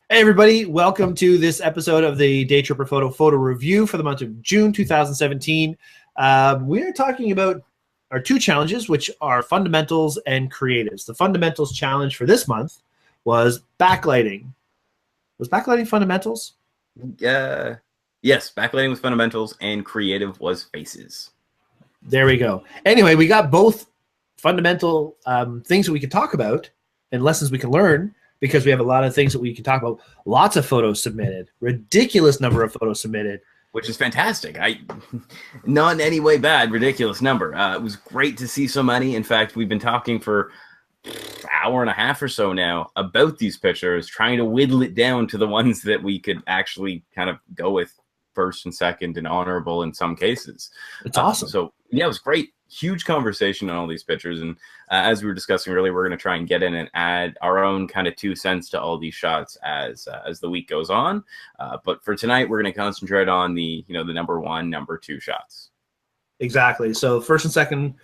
Hey everybody, welcome to this episode of the Daytripper photo review for the month of June 2017. We are talking about our two challenges, which are fundamentals and creatives. The fundamentals challenge for this month was backlighting. Was backlighting fundamentals? Yes, backlighting was fundamentals and creative was faces. There we go. Anyway, we got both fundamental things that we can talk about and lessons we can learn, because we have a lot of things that we can talk about. Lots of photos submitted, ridiculous number of photos submitted, which is fantastic. Not in any way bad, ridiculous number. It was great to see so many. In fact, we've been talking for an hour and a half or so now about these pictures, trying to whittle it down to the ones that we could actually kind of go with first and second and honorable in some cases. It's awesome. So yeah, it was great. Huge conversation on all these pictures, and as we were discussing earlier, we're going to try and get in and add our own kind of 2 cents to all these shots as the week goes on. But for tonight, we're going to concentrate on the the number 1, number 2 shots. Exactly. So first and second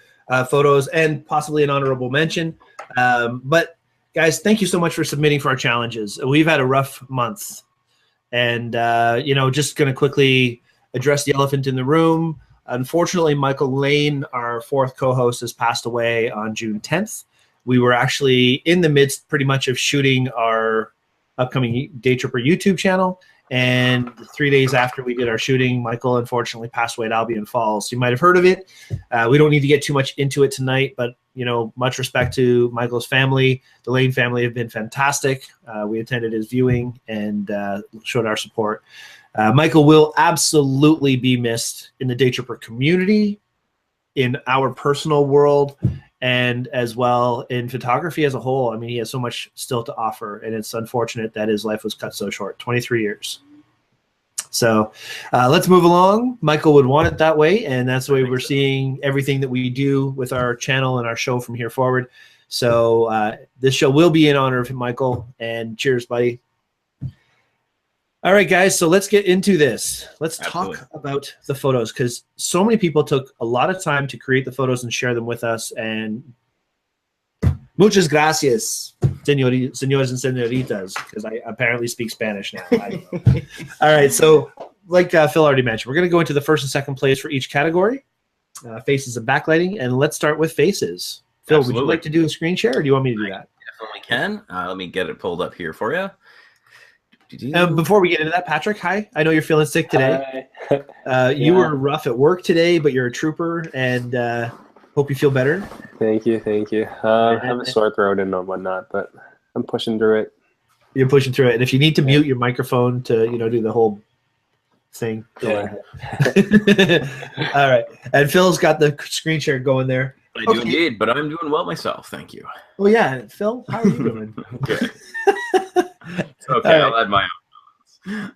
photos, and possibly an honorable mention. But guys, thank you so much for submitting for our challenges. We've had a rough month, and just going to quickly address the elephant in the room. Unfortunately, Michael Lane, our 4th co-host, has passed away on June 10th. We were actually in the midst pretty much of shooting our upcoming Daytripper YouTube channel, and 3 days after we did our shooting, Michael unfortunately passed away at Albion Falls. You might have heard of it. We don't need to get too much into it tonight, but much respect to Michael's family. The Lane family have been fantastic. We attended his viewing and showed our support. Michael will absolutely be missed in the Daytripper community, in our personal world, and as well in photography as a whole. I mean, he has so much still to offer, and it's unfortunate that his life was cut so short, 23 years. So let's move along. Michael would want it that way, and that's the way we're seeing everything that we do with our channel and our show from here forward. So this show will be in honor of Michael, and cheers, buddy. All right, guys, so let's get into this. Let's talk about the photos, because so many people took a lot of time to create the photos and share them with us. And muchas gracias, senores and senoritas, because I apparently speak Spanish now. I don't know. All right, so like Phil already mentioned, we're going to go into the first and second place for each category, faces and backlighting, and let's start with faces. Phil, would you like to do a screen share, or do you want me to do that? Definitely can. Let me get it pulled up here for you. Before we get into that, Patrick, hi. I know you're feeling sick today. You were rough at work today, but you're a trooper, and hope you feel better. Thank you, thank you. I have a sore throat and whatnot, but I'm pushing through it. You're pushing through it, and if you need to mute your microphone to do the whole thing, go ahead. All right, and Phil's got the screen share going there. I do indeed, but I'm doing well myself. Thank you. Oh yeah, Phil, how are you doing? Good. It's okay, I'll add my own.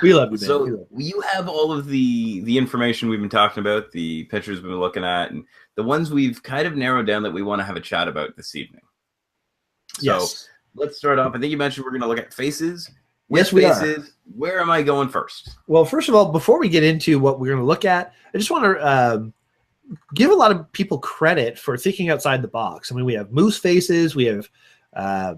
We love you, man. So you have all of the information we've been talking about, the pictures we've been looking at, and the ones we've kind of narrowed down that we want to have a chat about this evening. So let's start off. I think you mentioned we're going to look at faces. Yes, we are. Where am I going first? Well, first of all, before we get into what we're going to look at, I just want to give a lot of people credit for thinking outside the box. I mean, we have moose faces, we have not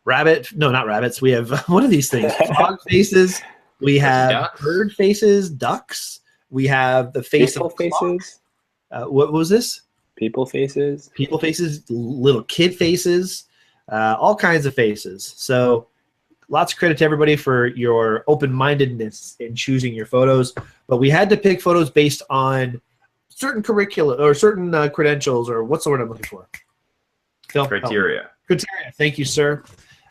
rabbits. We have what are these things? Frog faces. We have bird faces, ducks. We have the face people of faces. What was this? People faces. People faces, little kid faces, all kinds of faces. So lots of credit to everybody for your open-mindedness in choosing your photos. But we had to pick photos based on certain curricula or certain credentials, or what's the word I'm looking for? Phil? Criteria. Criteria. Thank you, sir.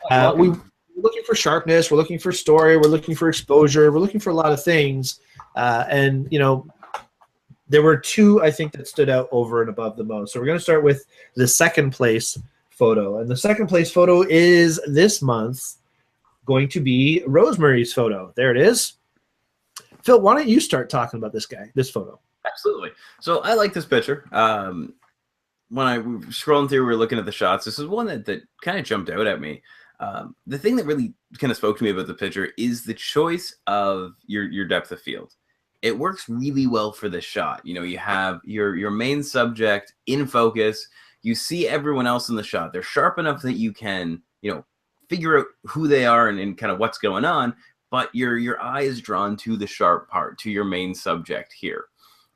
We're looking for sharpness. We're looking for story. We're looking for exposure. We're looking for a lot of things. And there were 2, I think, that stood out over and above the most. So we're going to start with the second place photo. And the second place photo is this month going to be Rosemarie's photo. There it is. Phil, why don't you start talking about this photo? Absolutely. So I like this picture. When I was scrolling through, we were looking at the shots. This is one that kind of jumped out at me. The thing that really kind of spoke to me about the picture is the choice of your depth of field. It works really well for this shot. You have your main subject in focus. you see everyone else in the shot. They're sharp enough that you can, you know, figure out who they are and kind of what's going on, but your eye is drawn to the sharp part, to your main subject here.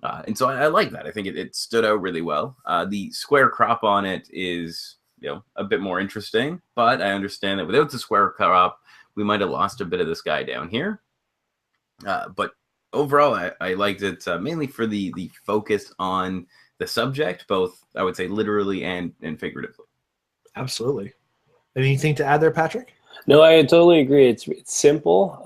And so I like that. I think it stood out really well. The square crop on it is, you know, a bit more interesting, but I understand that without the square crop, we might have lost a bit of this guy down here. But overall, I liked it mainly for the focus on the subject, both, I would say, literally and figuratively. Absolutely. Anything to add there, Patrick? No, I totally agree. It's simple.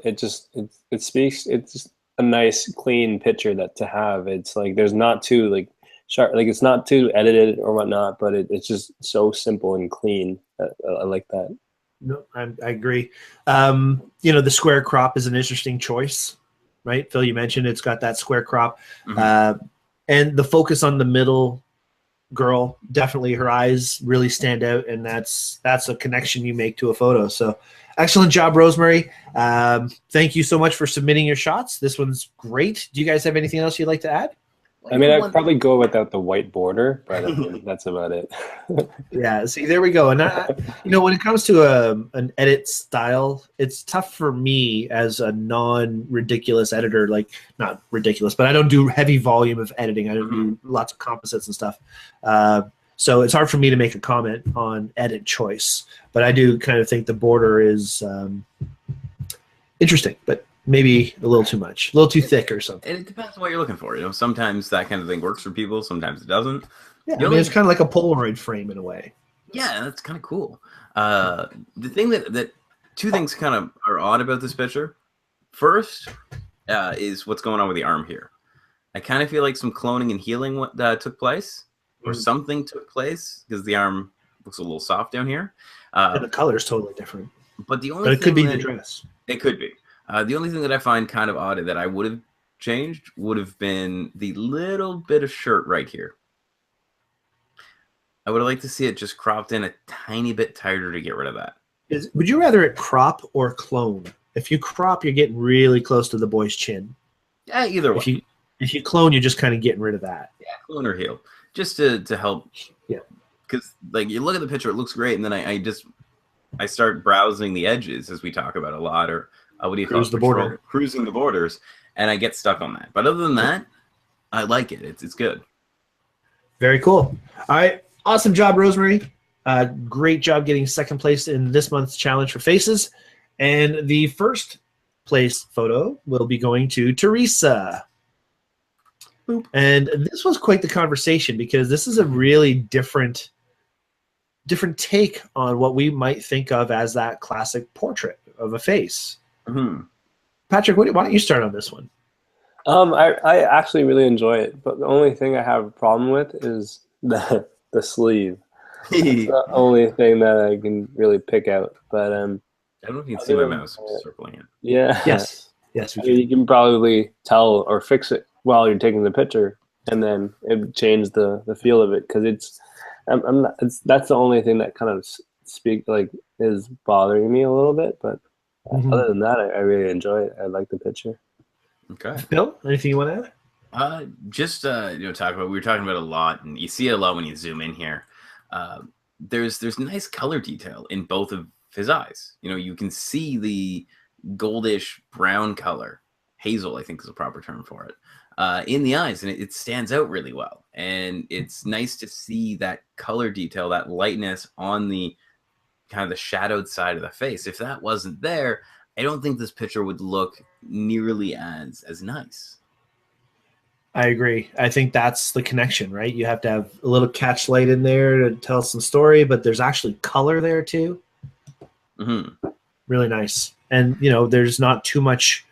It speaks. It's just a nice, clean picture that to have. It's like there's not too like sharp, like it's not too edited or whatnot, but it's just so simple and clean. I like that. No, I agree. You know, the square crop is an interesting choice, right? Phil, you mentioned it's got that square crop, and the focus on the middle girl, definitely her eyes really stand out, and that's a connection you make to a photo. So excellent job, Rosemarie. Thank you so much for submitting your shots. This one's great. Do you guys have anything else you'd like to add? I mean, I'd probably go without the white border, but I mean, that's about it. Yeah, see, there we go. And you know, when it comes to an edit style, it's tough for me as a non-ridiculous editor. Like, not ridiculous, but I don't do heavy volume of editing. I don't do lots of composites and stuff. So it's hard for me to make a comment on edit choice. But I do kind of think the border is interesting, but maybe a little too much, a little too thick or something. And it depends on what you're looking for. You know, sometimes that kind of thing works for people, sometimes it doesn't. Yeah, I mean, it's kind of like a Polaroid frame in a way. Yeah, that's kind of cool. The thing that two things kind of are odd about this picture. First is what's going on with the arm here. I kind of feel like some cloning and healing took place, or something took place, because the arm looks a little soft down here. And the color is totally different. But it could be the dress. It could be. The only thing that I find kind of odd that I would have changed would have been the little bit of shirt right here. I would have liked to see it just cropped in a tiny bit tighter to get rid of that. Would you rather it crop or clone? If you crop, you're getting really close to the boy's chin. Yeah, either way. If you clone, you're just kind of getting rid of that. Yeah, clone or heal. Just to help. Yeah. Because, like, you look at the picture, it looks great, and then I start browsing the edges, as we talk about a lot, or what do you call it? Cruising the borders, and I get stuck on that. But other than that, I like it. It's good. Very cool. All right. Awesome job, Rosemarie. Great job getting second place in this month's challenge for Faces. And the first place photo will be going to Theresa. Boop. And this was quite the conversation, because this is a really different take on what we might think of as that classic portrait of a face. Patrick, why don't you start on this one? I actually really enjoy it, but the only thing I have a problem with is the sleeve. It's the only thing that I can really pick out. But I don't know if you can see my mouse circling it. Yeah. Yes. You can probably tell or fix it while you're taking the picture, and then it change the feel of it, because that's the only thing that kind of is bothering me a little bit, but. Other than that, I really enjoy it. I like the picture. Okay. Phil, anything you want to add? Just we were talking about a lot, and you see it a lot when you zoom in here. There's nice color detail in both of his eyes. You know, you can see the goldish brown color, hazel, I think is a proper term for it, in the eyes, and it stands out really well. And it's nice to see that color detail, that lightness on the kind of the shadowed side of the face. If that wasn't there, I don't think this picture would look nearly as nice. I agree. I think that's the connection, right? You have to have a little catch light in there to tell some story, but there's actually color there too. Really nice. And, you know, there's not too much.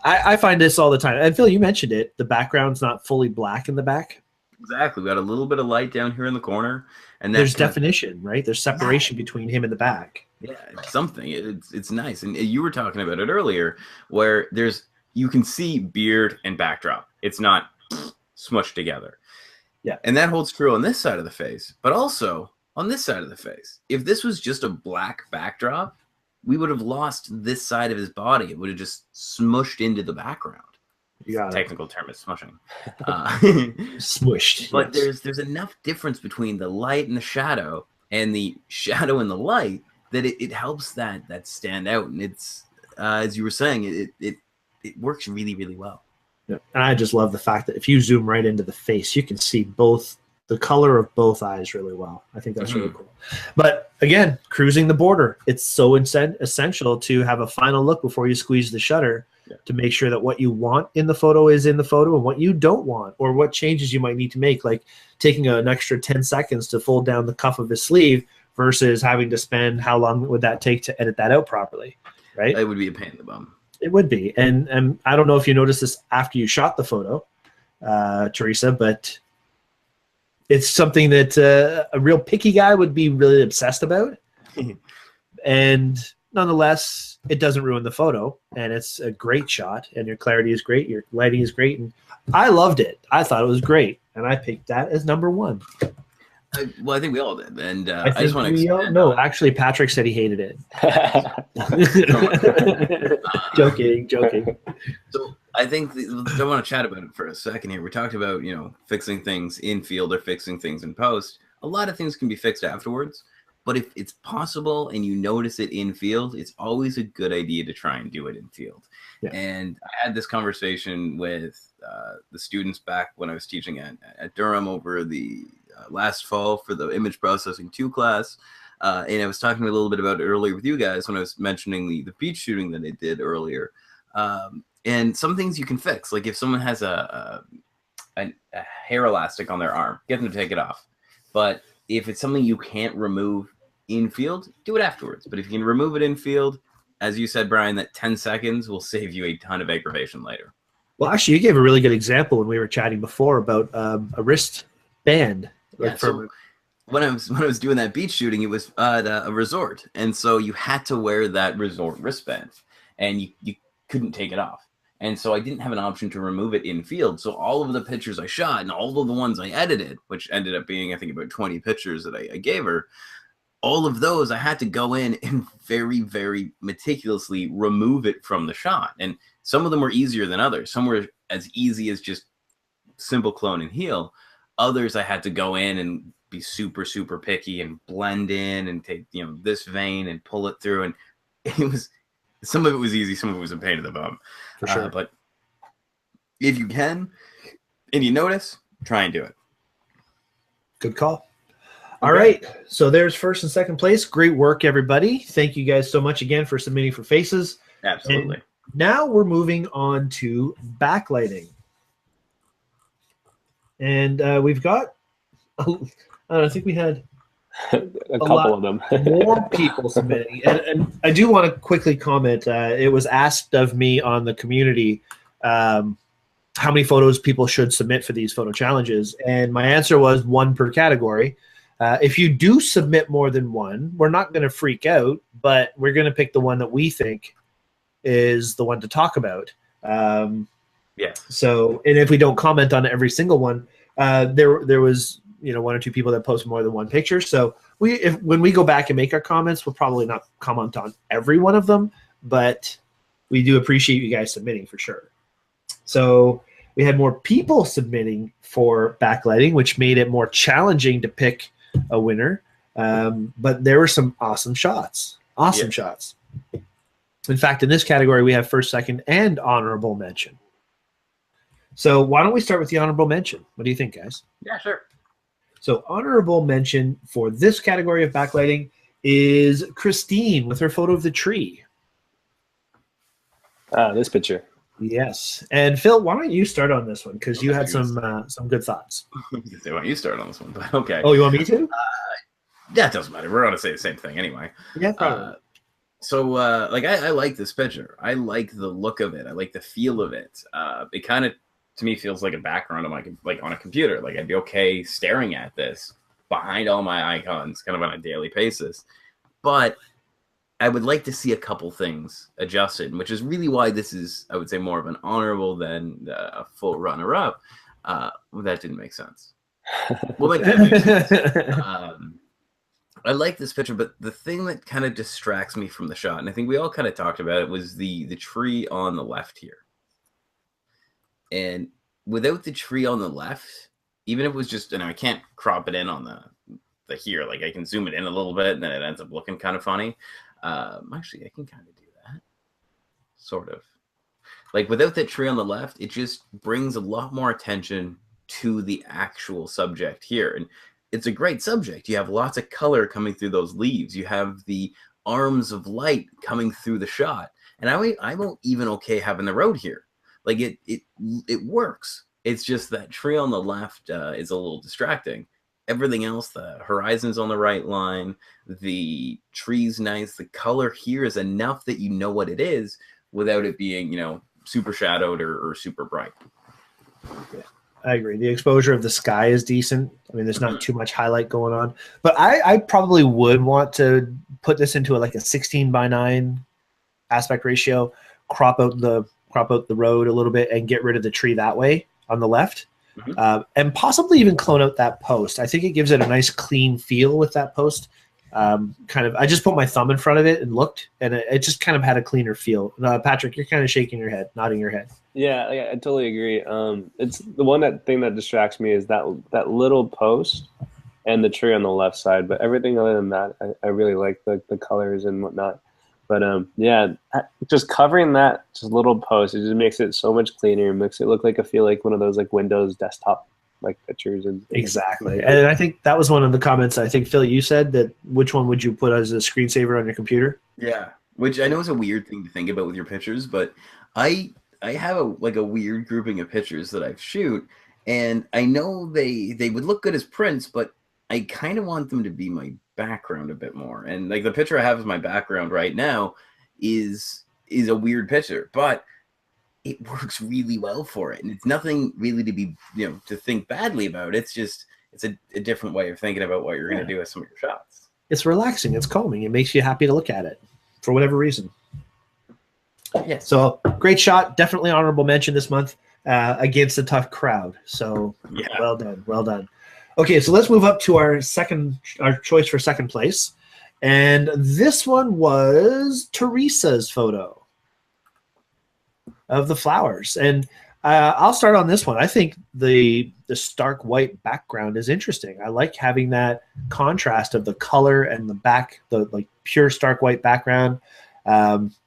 I find this all the time. And Phil, you mentioned it. The background's not fully black in the back. Exactly. We got a little bit of light down here in the corner. And there's definition, right? There's separation between him and the back. Yeah, something. It's nice. And you were talking about it earlier, where you can see beard and backdrop. It's not smushed together. Yeah. And that holds true on this side of the face, but also on this side of the face. If this was just a black backdrop, we would have lost this side of his body. It would have just smushed into the background. technical term is smushing. Smushed. But there's enough difference between the light and the shadow, and the shadow and the light, that it helps that stand out. And it's as you were saying, it works really, really well. Yeah. And I just love the fact that if you zoom right into the face, you can see both the color of both eyes really well. I think that's really cool. But again, cruising the border, it's so essential to have a final look before you squeeze the shutter to make sure that what you want in the photo is in the photo and what you don't want, or what changes you might need to make, like taking an extra 10 seconds to fold down the cuff of his sleeve versus having to spend, how long would that take to edit that out properly, right? It would be a pain in the bum. It would be. And I don't know if you noticed this after you shot the photo, Theresa, but it's something that a real picky guy would be really obsessed about. And nonetheless, it doesn't ruin the photo. And it's a great shot. And your clarity is great. Your lighting is great. And I loved it. I thought it was great. And I picked that as number one. Well, I think we all did. And I just want to expand. No, actually, Patrick said he hated it. Joking. So I think I want to chat about it for a second here. We talked about, fixing things in field or fixing things in post. A lot of things can be fixed afterwards, but if it's possible and you notice it in field, it's always a good idea to try and do it in field. Yeah. And I had this conversation with the students back when I was teaching at Durham over the last fall for the image processing 2 class. And I was talking a little bit about it earlier with you guys when I was mentioning the beach shooting that I did earlier. And some things you can fix, like if someone has a hair elastic on their arm, get them to take it off. But if it's something you can't remove in field, do it afterwards. But if you can remove it in field, as you said, Brian, that 10 seconds will save you a ton of aggravation later. Well, actually, you gave a really good example when we were chatting before about a wrist band. Yeah, so when I was doing that beach shooting, it was at a resort, and so you had to wear that resort wristband, and you couldn't take it off. And so I didn't have an option to remove it in field. So all of the pictures I shot and all of the ones I edited, which ended up being, I think, about 20 pictures that I gave her, all of those I had to go in and very, very meticulously remove it from the shot. And some of them were easier than others. Some were as easy as just simple clone and heal. Others I had to go in and be super, super picky and blend in and take, this vein and pull it through. And it was, some of it was easy. Some of it was a pain in the bum. For sure. But if you can and you notice, try and do it. Good call. All right. So there's first and second place. Great work, everybody. Thank you guys so much again for submitting for Faces. Absolutely. And now we're moving on to backlighting. And we've got, I think we had a couple of them. more people submitting. And I do want to quickly comment. It was asked of me on the community how many photos people should submit for these photo challenges. And my answer was 1 per category. If you do submit more than 1, we're not going to freak out, but we're going to pick the one that we think is the one to talk about. Yeah. So, and if we don't comment on every single one, there was 1 or 2 people that post more than 1 picture. So when we go back and make our comments, we'll probably not comment on every one of them, but we do appreciate you guys submitting for sure. So we had more people submitting for backlighting, which made it more challenging to pick a winner. But there were some awesome shots. Awesome shots. In fact, in this category, we have first, second, and honorable mention. So why don't we start with the honorable mention? What do you think, guys? Yeah, sure. So honorable mention for this category of backlighting is Christine with her photo of the tree. This picture. Yes. And Phil, why don't you start on this one? Because you had some good thoughts. Why don't you start on this one? But okay. Oh, you want me to? That doesn't matter. We're going to say the same thing anyway. Yeah, probably. I like this picture. I like the look of it. I like the feel of it. It kind of, to me, feels like a background on on a computer. Like I'd be okay staring at this behind all my icons kind of on a daily basis. But I would like to see a couple things adjusted, which is really why this is, I would say, more of an honorable than a full runner-up. That didn't make sense. Well, make that make sense. I like this picture, but the thing that kind of distracts me from the shot, and I think we all kind of talked about it, was the tree on the left here. And without the tree on the left, even if it was just, and I can't crop it in on the here, like I can zoom it in a little bit and then it ends up looking kind of funny. Actually, I can kind of do that. Sort of. Like without that tree on the left, it just brings a lot more attention to the actual subject here. And it's a great subject. You have lots of color coming through those leaves. You have the arms of light coming through the shot. And I'm even okay having the road here. Like it works. It's just that tree on the left is a little distracting. Everything else, the horizon's on the right line, the tree's nice, the color here is enough that you know what it is without it being, super shadowed or super bright. Yeah, I agree. The exposure of the sky is decent. I mean, there's not too much highlight going on. But I probably would want to put this into like a 16:9 aspect ratio, crop out the road a little bit and get rid of the tree that way on the left. And possibly even clone out that post. I think it gives it a nice clean feel with that post. I just put my thumb in front of it and looked, and it just kind of had a cleaner feel. Patrick, you're kind of shaking your head, nodding your head. Yeah, I totally agree. It's the thing that distracts me is that little post and the tree on the left side. But everything other than that, I really like the colors and whatnot. But just covering that just little post, it just makes it so much cleaner. It makes it look like one of those like Windows desktop like pictures. And exactly. And I think that was one of the comments. I think Phil, you said that which one would you put as a screensaver on your computer? Yeah, which I know is a weird thing to think about with your pictures, but I have a weird grouping of pictures that I shoot, and I know they would look good as prints, but I kind of want them to be my background a bit more. And like the picture I have as my background right now is a weird picture, but it works really well for it. And it's nothing really to be, to think badly about. It's just, it's a different way of thinking about what you're going to do with some of your shots. It's relaxing. It's calming. It makes you happy to look at it for whatever reason. Yeah. So great shot. Definitely honorable mention this month against a tough crowd. So yeah. Well done. Well done. Okay, so let's move up to our choice for second place. And this one was Theresa's photo of the flowers. And I'll start on this one. I think the stark white background is interesting. I like having that contrast of the color and the like pure stark white background.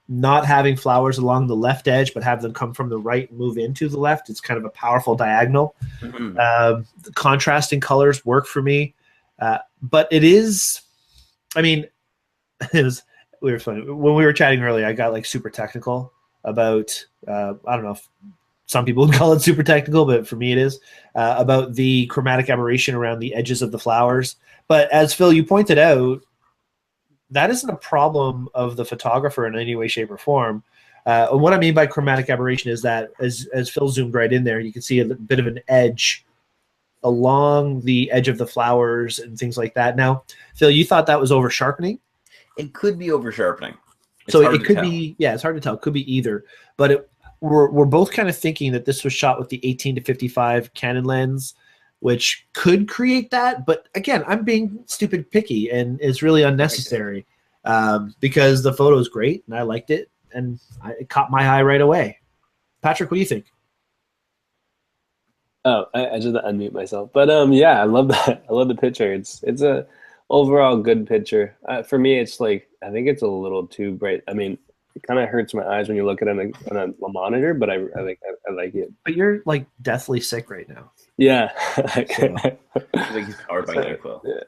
Not having flowers along the left edge, but have them come from the right and move into the left. It's kind of a powerful diagonal. The contrasting colors work for me. But it is, I mean, we were funny. When we were chatting earlier, I got like super technical about, I don't know if some people would call it super technical, but for me it is, about the chromatic aberration around the edges of the flowers. But as Phil, you pointed out, that isn't a problem of the photographer in any way, shape, or form. And what I mean by chromatic aberration is that, as Phil zoomed right in there, you can see a bit of an edge along the edge of the flowers and things like that. Now, Phil, you thought that was over sharpening? It could be over sharpening. So it could be, yeah, it's hard to tell. It could be either. But we're both kind of thinking that this was shot with the 18-55 Canon lens, which could create that. But again, I'm being stupid picky, and it's really unnecessary because the photo is great, and I liked it, and it caught my eye right away. Patrick, what do you think? Oh, I just unmute myself. But yeah, I love that. I love the picture. It's a overall good picture. For me, it's like, I think it's a little too bright. I mean, it kind of hurts my eyes when you look at it on a monitor, but I like it. But you're like deathly sick right now. Yeah. I think he's powered by NyQuil. Yeah.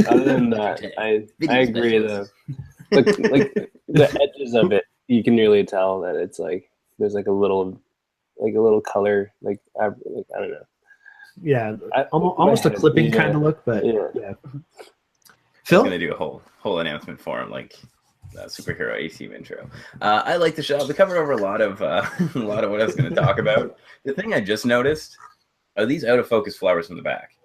Other than that, I agree. Like the edges of it, you can really tell that it's like there's like a little color, like I don't know. Yeah, almost a clipping kind of look, but yeah. Phil, I'm gonna do a whole announcement for him, like superhero A-Team intro. I like the shot. We covered over a lot of what I was going to talk about. The thing I just noticed are these out of focus flowers from the back.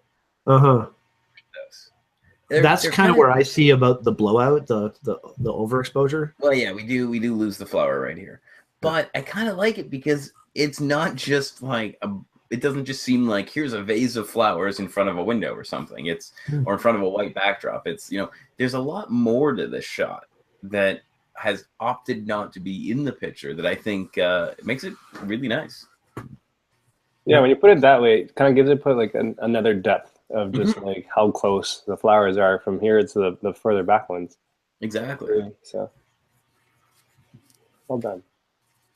That's kind of where I see about the blowout, the overexposure. Well, yeah, we do lose the flower right here, but I kind of like it because it's not just like it doesn't just seem like here's a vase of flowers in front of a window or something. It's or in front of a white backdrop. It's there's a lot more to this shot that has opted not to be in the picture that I think makes it really nice. Yeah, when you put it that way, it kind of gives it like another depth of just like how close the flowers are from here to the further back ones. Exactly. So, well done.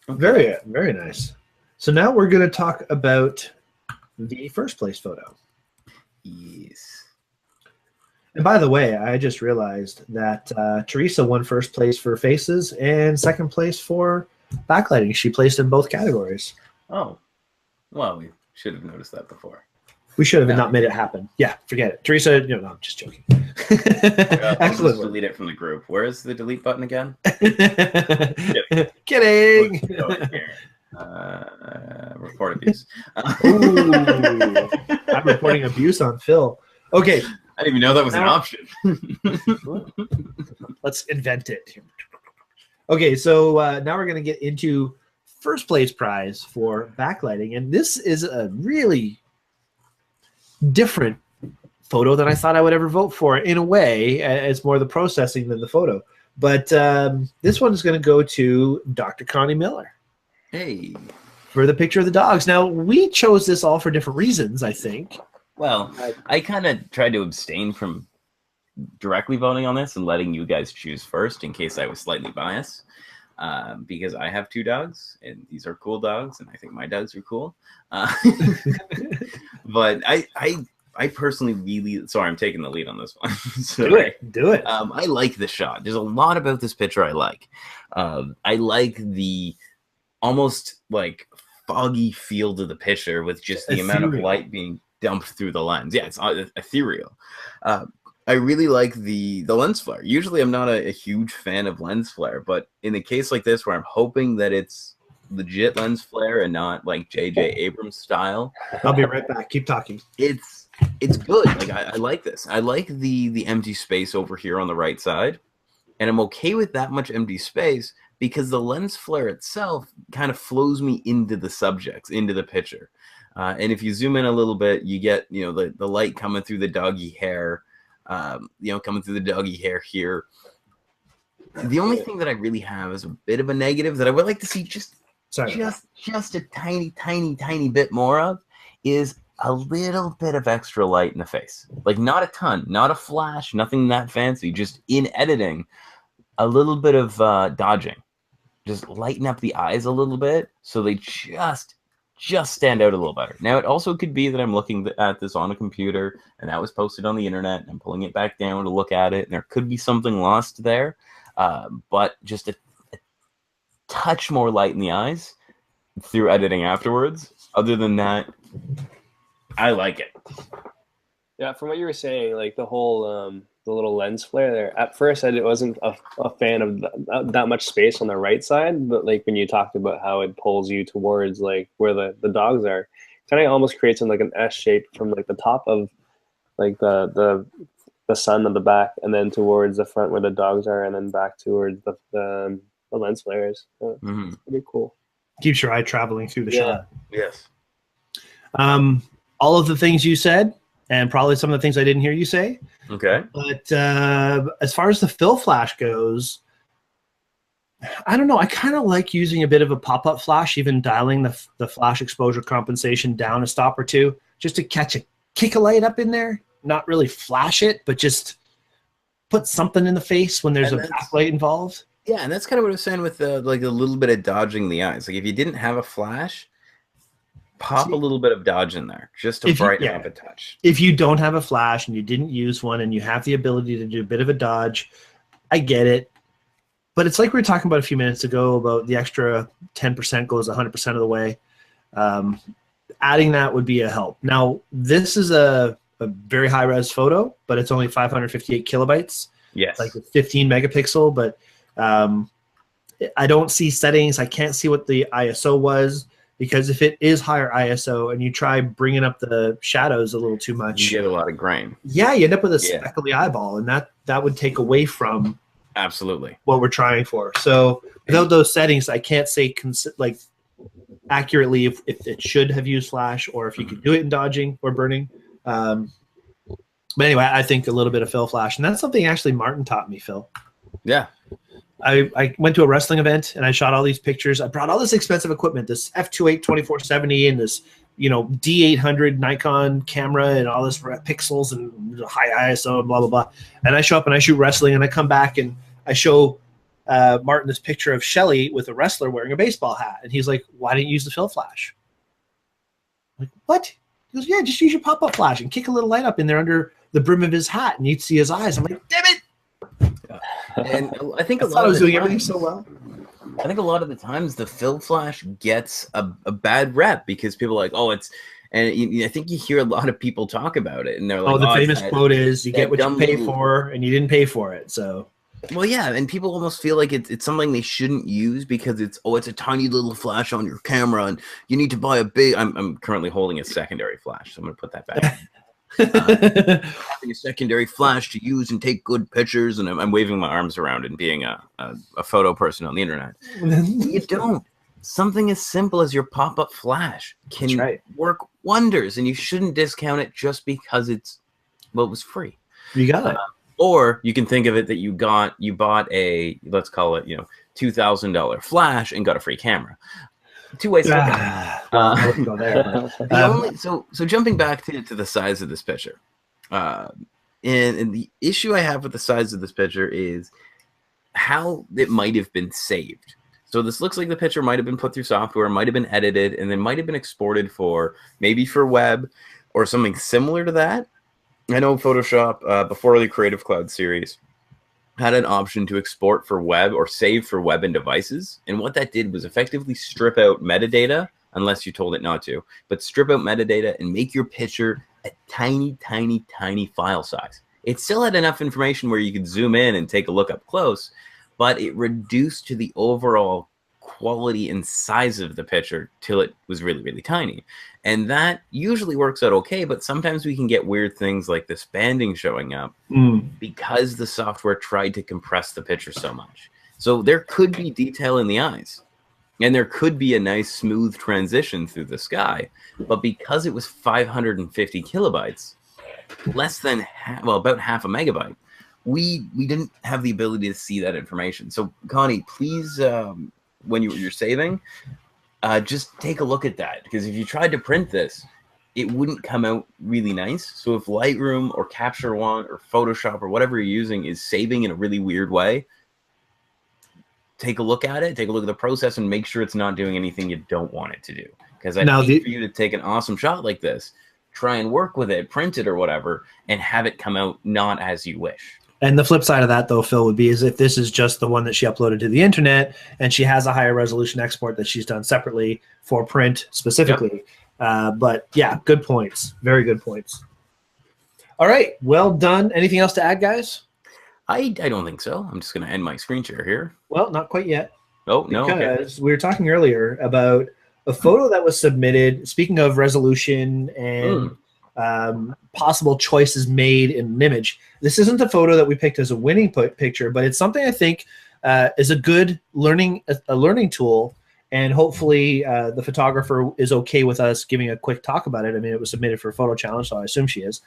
Okay. Very, very nice. So now we're going to talk about the first place photo. Yes. And by the way, I just realized that Theresa won first place for faces and second place for backlighting. She placed in both categories. Oh, well, we should have noticed that before. We should have not made it happen. Yeah, forget it. Theresa, no, I'm just joking. Excellent. Just delete it from the group. Where is the delete button again? Kidding. Report abuse. I'm reporting abuse on Phil. Okay. I didn't even know that was an option. Let's invent it. Okay, so now we're going to get into first place prize for backlighting. And this is a really different photo than I thought I would ever vote for. In a way, it's more the processing than the photo. But this one is going to go to Dr. Connie Miller. Hey. For the picture of the dogs. Now, we chose this all for different reasons, I think. Well, I kind of tried to abstain from directly voting on this and letting you guys choose first in case I was slightly biased. Because I have 2 dogs, and these are cool dogs, and I think my dogs are cool. But I personally really, sorry, I'm taking the lead on this one. So, do it. I like the shot. There's a lot about this picture I like. I like the almost like foggy feel to the picture with just the amount of light being dumped through the lens. Yeah, it's ethereal. I really like the lens flare. Usually I'm not a huge fan of lens flare, but in a case like this where I'm hoping that it's legit lens flare and not like J.J. Abrams style. I'll be right back. Keep talking. It's good. Like I like this. I like the empty space over here on the right side. And I'm okay with that much empty space because the lens flare itself kind of flows me into the subjects, into the picture. And if you zoom in a little bit, you get, the light coming through the doggy hair, coming through the doggy hair here. The only thing that I really have is a bit of a negative that I would like to see just a tiny, tiny, tiny bit more of is a little bit of extra light in the face. Like not a ton, not a flash, nothing that fancy, just in editing, a little bit of dodging. Just lighten up the eyes a little bit so they just stand out a little better. Now, it also could be that I'm looking at this on a computer and that was posted on the internet and I'm pulling it back down to look at it and there could be something lost there, but just a touch more light in the eyes through editing afterwards. Other than that, I like it. Yeah, from what you were saying, like the whole the little lens flare there. At first, I wasn't a fan of that much space on the right side, but like when you talked about how it pulls you towards like where the dogs are, kind of almost creates like an S shape from like the top of like the sun on the back, and then towards the front where the dogs are, and then back towards the lens flares. So it's pretty cool. Keeps your eye traveling through the shot. Yes. All of the things you said, and probably some of the things I didn't hear you say. Okay. But as far as the fill flash goes, I don't know. I kind of like using a bit of a pop-up flash, even dialing the flash exposure compensation down a stop or two, just to kick a light up in there. Not really flash it, but just put something in the face when there's a backlight involved. Yeah, and that's kind of what I was saying with like a little bit of dodging the eyes. Like if you didn't have a flash, pop a little bit of dodge in there just to brighten up a touch. If you don't have a flash and you didn't use one and you have the ability to do a bit of a dodge, I get it. But it's like we were talking about a few minutes ago about the extra 10% goes 100% of the way. Adding that would be a help. Now, this is a very high-res photo, but it's only 558 kilobytes. Yes. Like 15 megapixel, but I don't see settings. I can't see what the ISO was. Because if it is higher ISO and you try bringing up the shadows a little too much, you get a lot of grain. Yeah, you end up with a speckly eyeball, and that would take away from absolutely what we're trying for. So without those settings, I can't say like accurately if it should have used flash or if you could do it in dodging or burning. But anyway, I think a little bit of fill flash, and that's something actually Martin taught me, Phil. Yeah. I went to a wrestling event and I shot all these pictures. I brought all this expensive equipment, this f2.8 2470 and this, D800 Nikon camera and all this pixels and high ISO and blah, blah, blah. And I show up and I shoot wrestling and I come back and I show Martin this picture of Shelly with a wrestler wearing a baseball hat. And he's like, why didn't you use the fill flash? I'm like, what? He goes, yeah, just use your pop-up flash and kick a little light up in there under the brim of his hat and you'd see his eyes. I'm like, damn it. And I think I thought I was doing everything so well. I think a lot of the times the fill flash gets a bad rep because people are like, oh, it's, and I think you hear a lot of people talk about it, and they're like, the famous quote is, you get what you pay for, and you didn't pay for it. So, well, yeah, and people almost feel like it's something they shouldn't use because it's a tiny little flash on your camera, and you need to buy a big. I'm currently holding a secondary flash, so I'm gonna put that back. Having a secondary flash to use and take good pictures, and I'm waving my arms around and being a photo person on the internet. You don't. Something as simple as your pop-up flash can work wonders, and you shouldn't discount it just because it was free. You got it. Or you can think of it that you bought a, let's call it, $2,000 flash and got a free camera. Two ways to look at it. I wouldn't go there. So jumping back to the size of this picture, and the issue I have with the size of this picture is how it might have been saved. So this looks like the picture might have been put through software, might have been edited, and then might have been exported for web or something similar to that. I know Photoshop, before the Creative Cloud series, had an option to export for web or save for web and devices. And what that did was effectively strip out metadata, unless you told it not to, but strip out metadata and make your picture a tiny, tiny, tiny file size. It still had enough information where you could zoom in and take a look up close, but it reduced to the overall quality and size of the picture till it was really, really tiny. And that usually works out okay, but sometimes we can get weird things like this banding showing up because the software tried to compress the picture so much. So there could be detail in the eyes, and there could be a nice smooth transition through the sky, but because it was 550 kilobytes, about half a megabyte, we didn't have the ability to see that information. So Connie, please, when you're saving, just take a look at that, because if you tried to print this, it wouldn't come out really nice. So if Lightroom or Capture One or Photoshop or whatever you're using is saving in a really weird way, take a look at it, take a look at the process, and make sure it's not doing anything you don't want it to do. Because I'd hate for you to take an awesome shot like this, try and work with it, print it or whatever, and have it come out not as you wish. And the flip side of that, though, Phil, would be is if this is just the one that she uploaded to the internet and she has a higher resolution export that she's done separately for print specifically. Yep. But yeah, good points. Very good points. All right. Well done. Anything else to add, guys? I don't think so. I'm just going to end my screen share here. Well, not quite yet. Oh, no. Because we were talking earlier about a photo that was submitted, speaking of resolution and possible choices made in an image. This isn't a photo that we picked as a winning picture, but it's something I think is a good learning tool, and hopefully the photographer is okay with us giving a quick talk about it. I mean, it was submitted for a photo challenge, so I assume she is.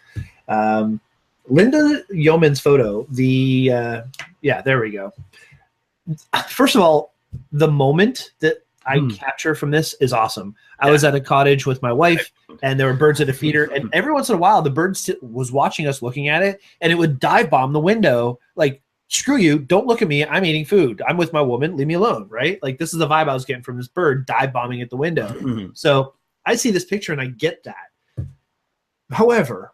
Linda Yeoman's photo, there we go. First of all, the moment that I capture from this is awesome. I was at a cottage with my wife, and there were birds at a feeder, and every once in a while the bird was watching us looking at it, and it would dive bomb the window like, screw you, don't look at me, I'm eating food, I'm with my woman, leave me alone, right? Like, this is the vibe I was getting from this bird dive bombing at the window. So I see this picture and I get that. However,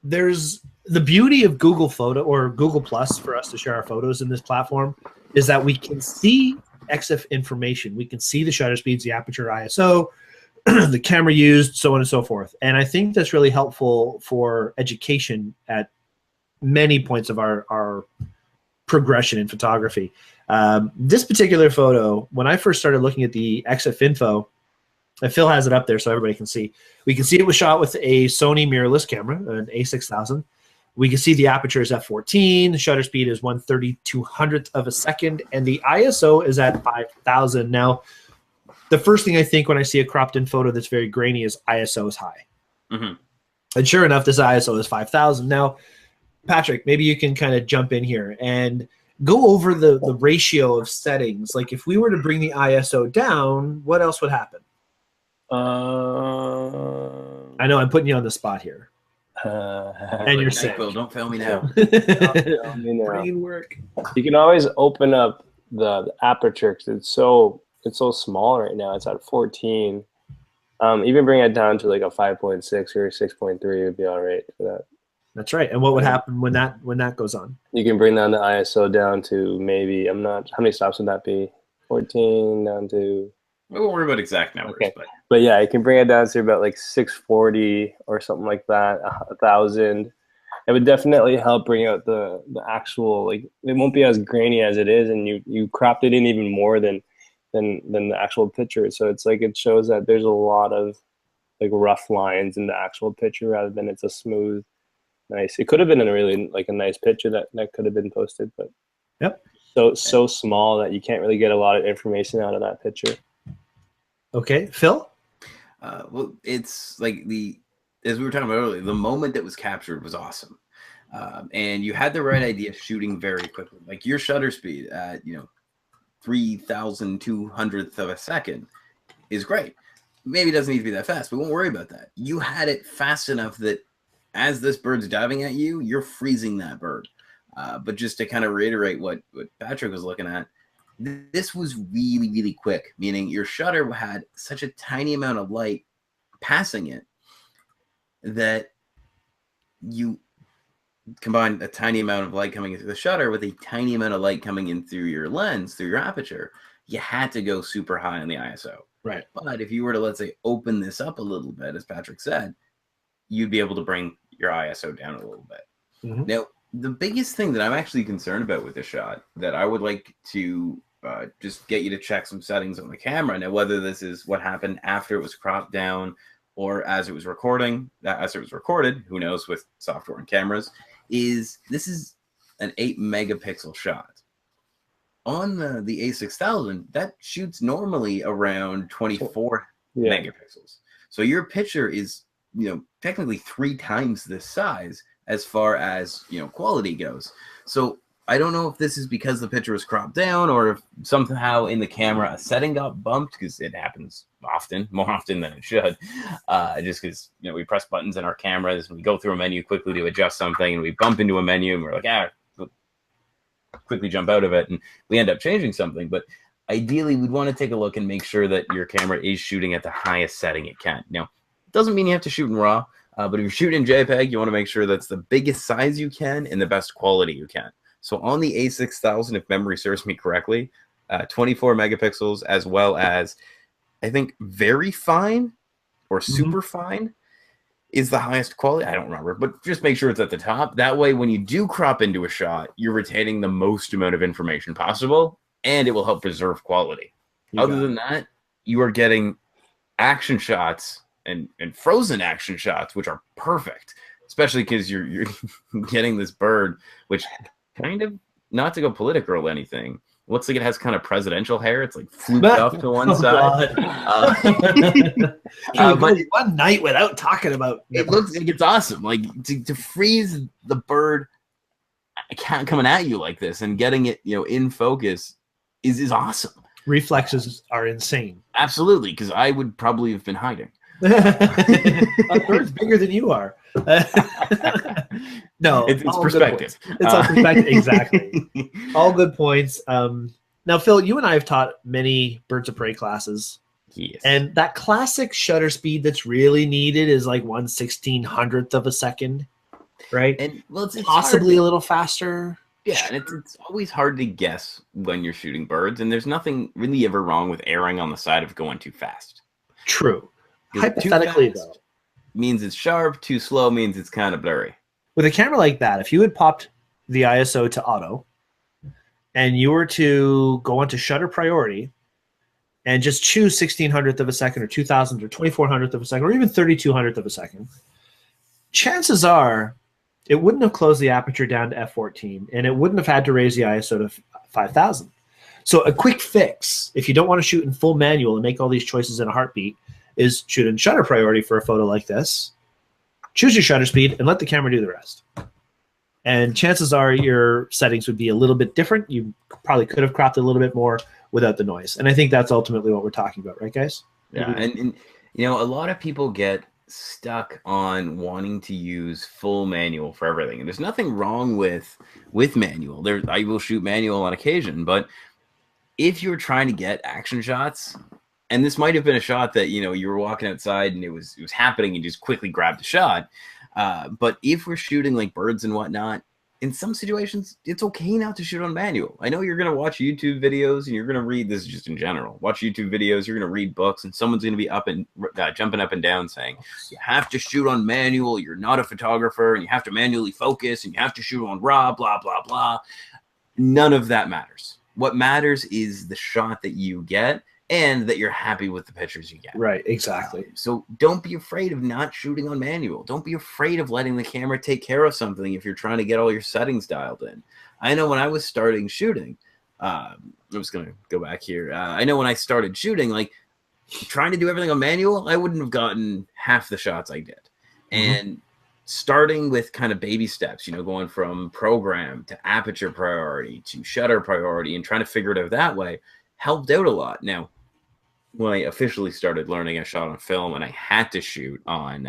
there's the beauty of Google Photo or Google Plus for us to share our photos in this platform is that we can see EXIF information. We can see the shutter speeds, the aperture, ISO, the camera used, so on and so forth. And I think that's really helpful for education at many points of our progression in photography. This particular photo, when I first started looking at the EXIF info, and Phil has it up there so everybody can see. We can see it was shot with a Sony mirrorless camera, an A6000. We can see the aperture is f14, the shutter speed is 1/3200th of a second, and the ISO is at 5000. Now, the first thing I think when I see a cropped in photo that's very grainy is ISO is high. And sure enough, this ISO is 5000. Now, Patrick, maybe you can kind of jump in here. And go over the ratio of settings. Like if we were to bring the ISO down, what else would happen? I know I'm putting you on the spot here. And you're sick. Don't fail me now. Brain work. You can always open up the aperture because it's so small right now. It's at 14. Even bring it down to like a 5.6 or a 6.3 would be all right for that. That's right. And what would happen when that goes on? You can bring down the ISO down to maybe how many stops would that be? 14 down to. We won't worry about exact numbers, okay. But yeah, you can bring it down to about like 640 or something like that, 1,000. It would definitely help bring out the actual, like, it won't be as grainy as it is, and you cropped it in even more than the actual picture. So it's like it shows that there's a lot of like rough lines in the actual picture rather than it's a smooth, nice. It could have been a really like a nice picture that could have been posted, but yep. So small that you can't really get a lot of information out of that picture. Okay, Phil? Well, it's like as we were talking about earlier, the moment that was captured was awesome. And you had the right idea shooting very quickly. Like your shutter speed at, 3,200th of a second is great. Maybe it doesn't need to be that fast, but won't worry about that. You had it fast enough that as this bird's diving at you, you're freezing that bird. But just to kind of reiterate what Patrick was looking at, this was really, really quick, meaning your shutter had such a tiny amount of light passing it that you combine a tiny amount of light coming into the shutter with a tiny amount of light coming in through your lens, through your aperture. You had to go super high on the ISO. Right. But if you were to, let's say, open this up a little bit, as Patrick said, you'd be able to bring your ISO down a little bit. Mm-hmm. Now, the biggest thing that I'm actually concerned about with this shot that I would like to just get you to check some settings on the camera. Now, whether this is what happened after it was cropped down or as it was recorded, who knows with software and cameras, this is an 8 megapixel shot. On the A6000, that shoots normally around 24 megapixels. So your picture is, technically 3 times this size as far as, quality goes. So I don't know if this is because the picture was cropped down or if somehow in the camera a setting got bumped, because it happens often, more often than it should. Just because, we press buttons in our cameras and we go through a menu quickly to adjust something and we bump into a menu and we're like, quickly jump out of it and we end up changing something. But ideally, we'd want to take a look and make sure that your camera is shooting at the highest setting it can. Now, it doesn't mean you have to shoot in RAW, but if you're shooting in JPEG, you want to make sure that's the biggest size you can and the best quality you can. So on the A6000, if memory serves me correctly, 24 megapixels, as well as, I think, very fine or super fine is the highest quality. I don't remember, but just make sure it's at the top. That way, when you do crop into a shot, you're retaining the most amount of information possible, and it will help preserve quality. Other than that, you are getting action shots and frozen action shots, which are perfect, especially because you're getting this bird, which kind of, not to go political or anything, looks like it has kind of presidential hair. It's like flooped off to one side. But one night without talking about it looks like it's awesome. Like to freeze the bird coming at you like this and getting it, in focus is awesome. Reflexes are insane. Absolutely, because I would probably have been hiding. A bird's bigger than you are. No, it's perspective. It's all perspective. Exactly. All good points. Now, Phil, you and I have taught many birds of prey classes. Yes. And that classic shutter speed that's really needed is like 1/1600th of a second, right? And it's possibly a little faster. Yeah, and it's always hard to guess when you're shooting birds, and there's nothing really ever wrong with erring on the side of going too fast. True. Hypothetically, though, means it's sharp. Too slow means it's kind of blurry. With a camera like that, if you had popped the ISO to auto and you were to go onto shutter priority and just choose 1/1600th of a second or 2000th or 2400th of a second or even 3200th of a second, chances are it wouldn't have closed the aperture down to f14 and it wouldn't have had to raise the ISO to 5000. So a quick fix, if you don't want to shoot in full manual and make all these choices in a heartbeat, is shoot in shutter priority for a photo like this, choose your shutter speed, and let the camera do the rest. And chances are your settings would be a little bit different. You probably could have cropped it a little bit more without the noise. And I think that's ultimately what we're talking about, right, guys? Yeah, and you know, a lot of people get stuck on wanting to use full manual for everything, and there's nothing wrong with manual. I will shoot manual on occasion, but if you're trying to get action shots, and this might have been a shot that, you know, you were walking outside and it was happening, and you just quickly grabbed a shot. But if we're shooting like birds and whatnot, in some situations, it's okay not to shoot on manual. I know you're going to watch YouTube videos and you're going to read, this is just in general, watch YouTube videos, you're going to read books, and someone's going to be up and jumping up and down saying, you have to shoot on manual, you're not a photographer, and you have to manually focus, and you have to shoot on raw, blah, blah, blah. None of that matters. What matters is the shot that you get, and that you're happy with the pictures you get. Right, exactly. So don't be afraid of not shooting on manual. Don't be afraid of letting the camera take care of something if you're trying to get all your settings dialed in. I know when I was starting shooting, I'm just going to go back here. I know when I started shooting, like trying to do everything on manual, I wouldn't have gotten half the shots I did. And starting with kind of baby steps, you know, going from program to aperture priority to shutter priority and trying to figure it out that way helped out a lot. Now, when I officially started learning, I shot on film, and I had to shoot on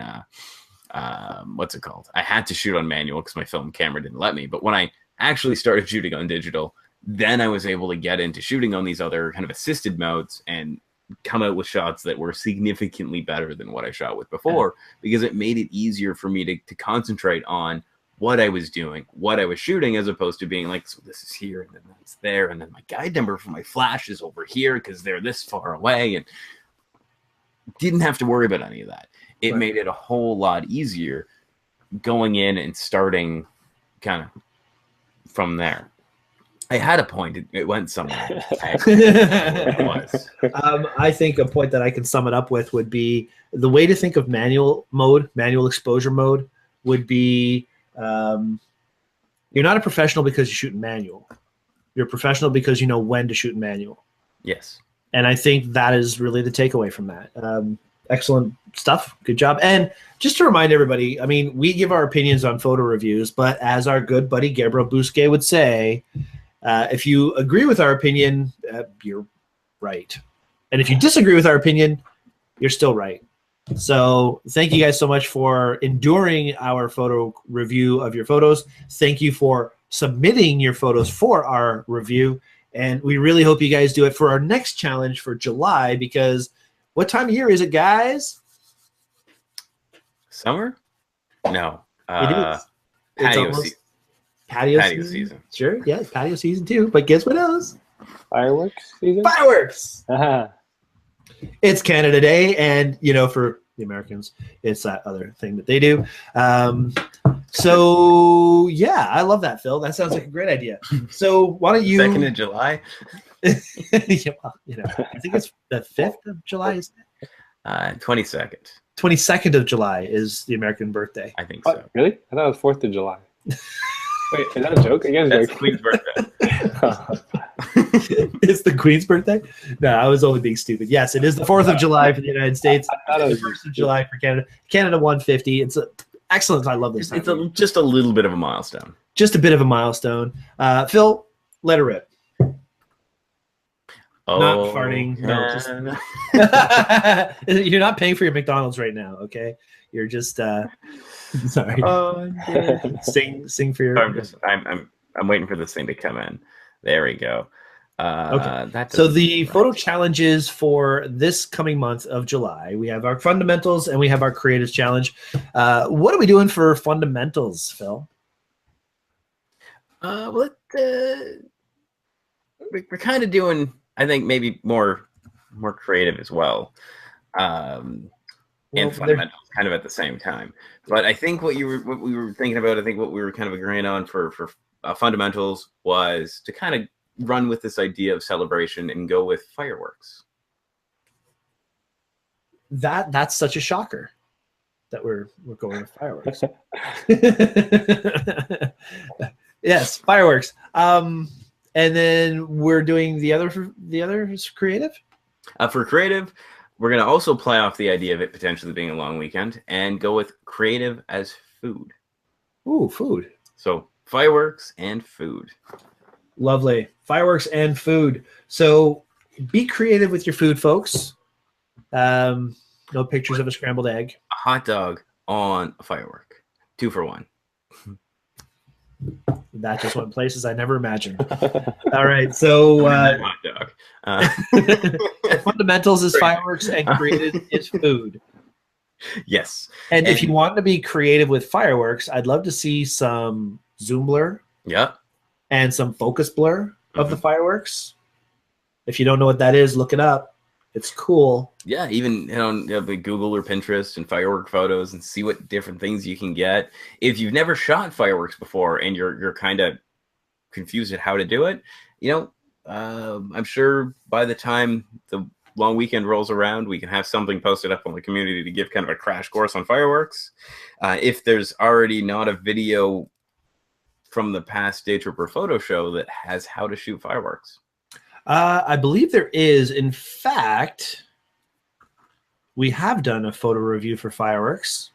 what's it called? I had to shoot on manual because my film camera didn't let me. But when I actually started shooting on digital, then I was able to get into shooting on these other kind of assisted modes and come out with shots that were significantly better than what I shot with before, because it made it easier for me to concentrate on what I was doing, what I was shooting, as opposed to being like, so this is here and then that's there, and then my guide number for my flash is over here because they're this far away, and didn't have to worry about any of that. It made it a whole lot easier going in and starting kind of from there. I had a point. It went somewhere. I think a point that I can sum it up with would be the way to think of manual exposure mode would be, you're not a professional because you shoot in manual. You're a professional because you know when to shoot in manual. Yes. And I think that is really the takeaway from that. Excellent stuff. Good job. And just to remind everybody, I mean, we give our opinions on photo reviews, but as our good buddy Gabriel Bousquet would say, if you agree with our opinion, you're right. And if you disagree with our opinion, you're still right. So thank you guys so much for enduring our photo review of your photos. Thank you for submitting your photos for our review. And we really hope you guys do it for our next challenge for July, because what time of year is it, guys? Summer? No. It is. Patio season. Patio season. Sure, yeah, it's patio season too. But guess what else? Fireworks season? Fireworks! Uh-huh. It's Canada Day, and, you know, for the Americans, it's that other thing that they do. So, yeah, I love that, Phil. That sounds like a great idea. So why don't you... 2nd of July? Yeah, well, you know, I think it's the 5th of July, isn't it? 22nd. 22nd of July is the American birthday. I think so. Oh, really? I thought it was 4th of July. Wait, is that a joke? I guess That's the Queen's birthday. It's the Queen's birthday? No, I was only being stupid. Yes, it is the 4th of July for the United States. I The 1st of July for Canada. Canada 150. It's excellent. I love this. It's just a little bit of a milestone. Just a bit of a milestone. Phil, let her rip. Not farting. No, just you're not paying for your McDonald's right now, okay? You're just sorry. Sing for your. I'm waiting for this thing to come in. There we go. Okay. So the photo challenges for this coming month of July, we have our fundamentals and we have our creatives challenge. What are we doing for fundamentals, Phil? We're kind of doing, I think, maybe more creative as well. And fundamentals kind of at the same time. But I think what we were thinking about, I think what we were kind of agreeing on for fundamentals was to kind of run with this idea of celebration and go with fireworks. That's such a shocker that we're going with fireworks. Yes, fireworks. And then we're doing the other creative. For creative, we're going to also play off the idea of it potentially being a long weekend and go with creative as food. Ooh, food. So fireworks and food. Lovely. Fireworks and food. So be creative with your food, folks. No pictures of a scrambled egg. A hot dog on a firework. 2 for 1. That just went places I never imagined. All right. So Hot dog. the fundamentals is fireworks and creative is food. Yes. And if you want to be creative with fireworks, I'd love to see some zoom blur. Yeah. And some focus blur of the fireworks. If you don't know what that is, look it up. It's cool. Yeah, even on Google or Pinterest and firework photos and see what different things you can get. If you've never shot fireworks before and you're kind of confused at how to do it, I'm sure by the time the long weekend rolls around, we can have something posted up on the community to give kind of a crash course on fireworks. If there's already not a video from the past Daytripper photo show that has how to shoot fireworks. I believe there is. In fact, we have done a photo review for fireworks.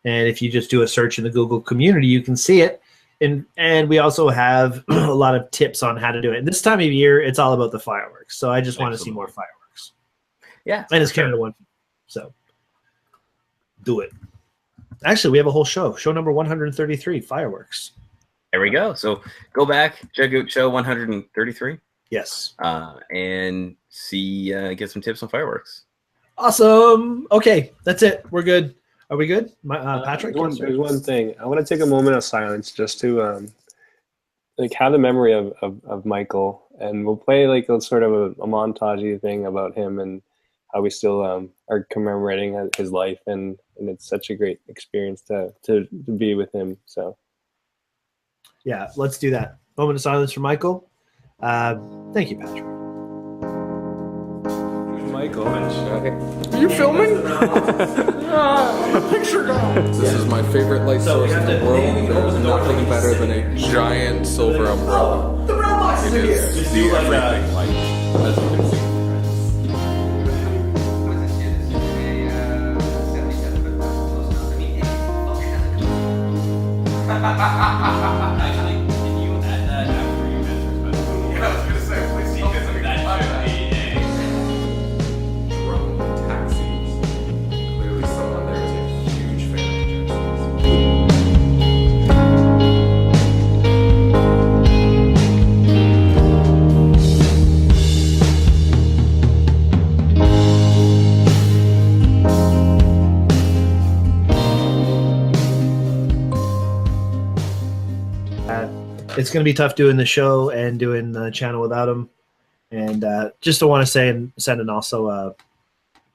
And if you just do a search in the Google community, you can see it. And we also have a lot of tips on how to do it. And this time of year, it's all about the fireworks. So I just want to see more fireworks. Yeah. And it's Canada 1. So do it. Actually, we have a whole show. Show number 133, fireworks. There we go. So go back, check out show 133. Yes. And see, get some tips on fireworks. Awesome. Okay, that's it. We're good. Are we good, Patrick? There's one thing. I want to take a moment of silence just to have the memory of Michael, and we'll play like a sort of a montage thing about him and how we still are commemorating his life, and it's such a great experience to be with him. So yeah, let's do that. Moment of silence for Michael. Thank you, Patrick. Michael. Okay. Are you filming? Picture guy. This is my favorite light source in the world. There's nothing better than a giant silver umbrella. The brown box is here. The everything light, as you can see. It's going to be tough doing the show and doing the channel without him. And just want to say and send an also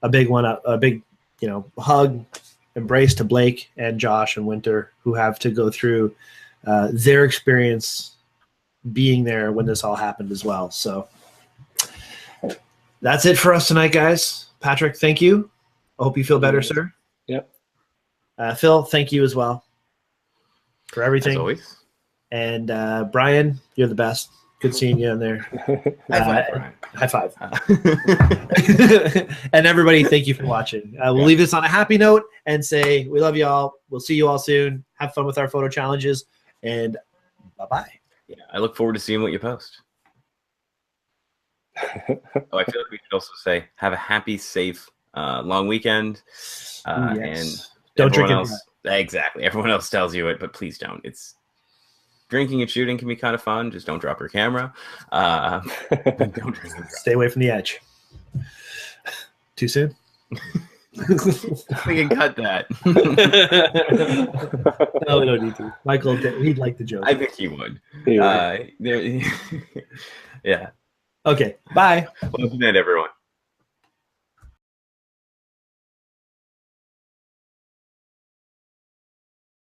a big one, a big, hug, embrace to Blake and Josh and Winter, who have to go through their experience being there when this all happened as well. So that's it for us tonight, guys. Patrick, thank you. I hope you feel better, sir. Yep. Phil, thank you as well for everything. As always. And Brian, you're the best. Good seeing you in there. High five. And everybody, thank you for watching. We'll leave this on a happy note and say we love you all. We'll see you all soon. Have fun with our photo challenges. And bye-bye. Yeah, I look forward to seeing what you post. I feel like we should also say have a happy, safe, long weekend. Yes. And don't drink else, exactly. Everyone else tells you it, but please don't. It's drinking and shooting can be kind of fun. Just don't drop your camera. Don't drink and drive. Stay away from the edge. Too soon? We can cut that. No, we don't need to. Michael, he'd like the joke. I think he would. Yeah. Okay, bye. Well, good night, everyone.